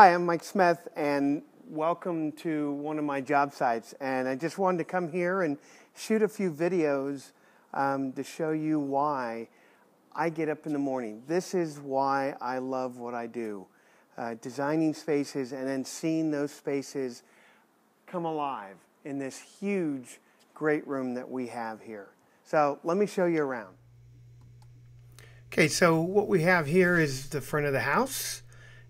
Hi, I'm Mike Smith, and welcome to one of my job sites. And I just wanted to come here and shoot a few videos to show you why I get up in the morning. This is why I love what I do, designing spaces and then seeing those spaces come alive in this huge, great room that we have here. So let me show you around. Okay, so what we have here is the front of the house.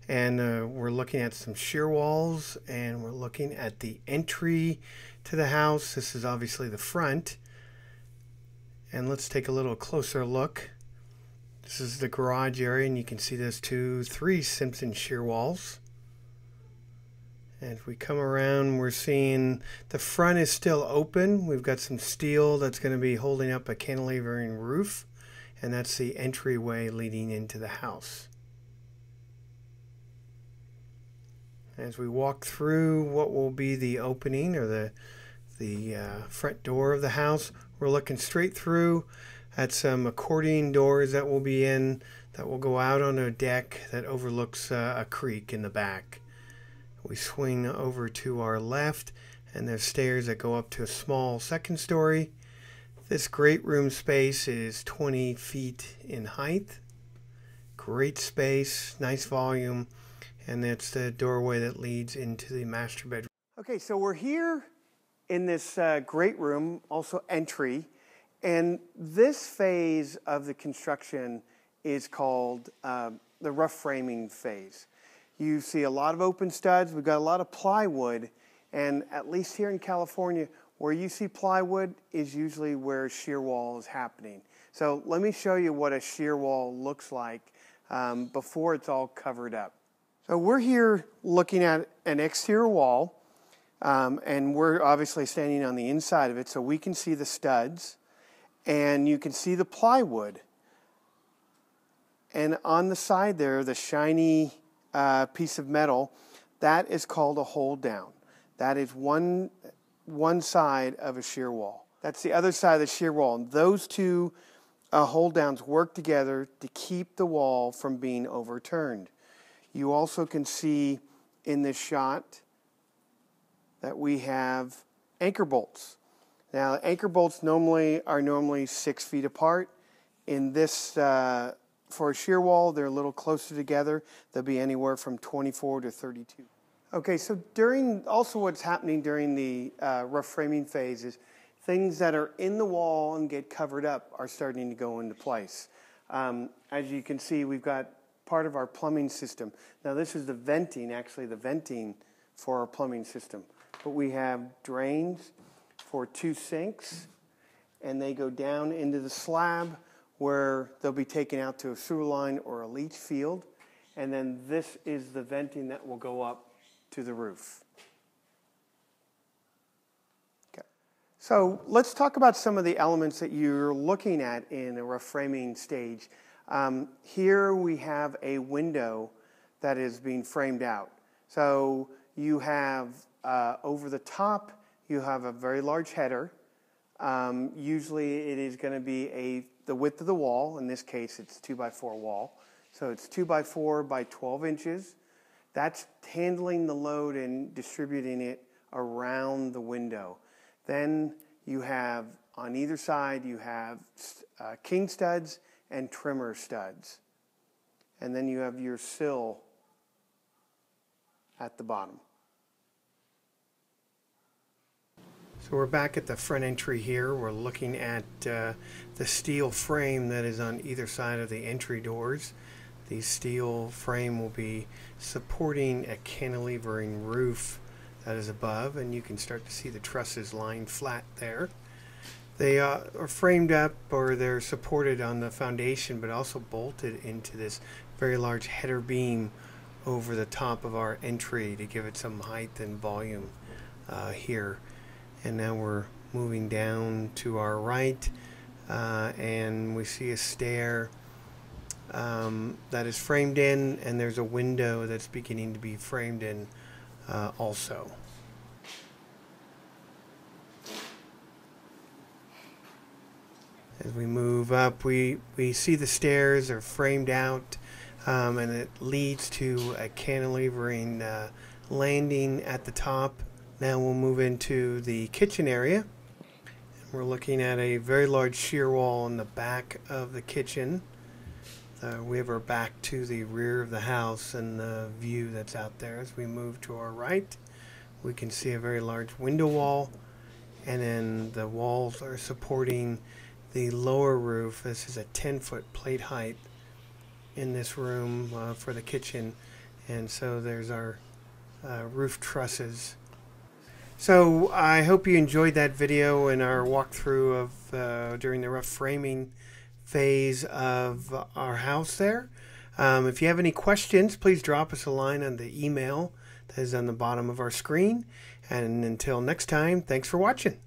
And we're looking at some shear walls, and we're looking at the entry to the house. This is obviously the front. And let's take a little closer look. This is the garage area, and you can see there's three Simpson shear walls. And if we come around, we're seeing the front is still open. We've got some steel that's going to be holding up a cantilevering roof, and that's the entryway leading into the house. As we walk through what will be the opening or the front door of the house, we're looking straight through at some accordion doors that will be in, that will go out on a deck that overlooks a creek in the back. We swing over to our left, and there's stairs that go up to a small second story. This great room space is 20 feet in height. Great space, nice volume. And that's the doorway that leads into the master bedroom. Okay, so we're here in this great room, also entry. And this phase of the construction is called the rough framing phase. You see a lot of open studs. We've got a lot of plywood. And at least here in California, where you see plywood is usually where shear wall is happening. So let me show you what a shear wall looks like before it's all covered up. So we're here looking at an exterior wall, and we're obviously standing on the inside of it, so we can see the studs, and you can see the plywood. And on the side there, the shiny piece of metal, that is called a hold down. That is one side of a shear wall. That's the other side of the shear wall. And those two hold downs work together to keep the wall from being overturned. You also can see in this shot that we have anchor bolts. Now, anchor bolts are normally 6 feet apart. In this, for a shear wall, they're a little closer together. They'll be anywhere from 24 to 32. Okay, so also what's happening during the rough framing phase is things that are in the wall and get covered up are starting to go into place. As you can see, we've got part of our plumbing system. Now this is the venting for our plumbing system. But we have drains for 2 sinks, and they go down into the slab where they'll be taken out to a sewer line or a leach field. And then this is the venting that will go up to the roof. Okay. So let's talk about some of the elements that you're looking at in a rough framing stage. Here we have a window that is being framed out. So you have over the top, you have a very large header. Usually it is going to be the width of the wall. In this case, it's 2x4 wall. So it's 2x4 by 12 inches. That's handling the load and distributing it around the window. Then you have, on either side, you have king studs and trimmer studs. And then you have your sill at the bottom. So we're back at the front entry here. We're looking at the steel frame that is on either side of the entry doors. The steel frame will be supporting a cantilevering roof that is above, and you can start to see the trusses lying flat there. They are framed up, or they're supported on the foundation, but also bolted into this very large header beam over the top of our entry to give it some height and volume here. And now we're moving down to our right, and we see a stair that is framed in, and there's a window that's beginning to be framed in also. As we move up, we see the stairs are framed out. and it leads to a cantilevering landing at the top. Now we'll move into the kitchen area. We're looking at a very large shear wall in the back of the kitchen. We have our back to the rear of the house and the view that's out there. As we move to our right, we can see a very large window wall, and then the walls are supporting the lower roof. This is a 10-foot plate height in this room for the kitchen, and so there's our roof trusses. So I hope you enjoyed that video and our walkthrough of during the rough framing phase of our house there. If you have any questions, please drop us a line on the email that is on the bottom of our screen. And until next time, thanks for watching.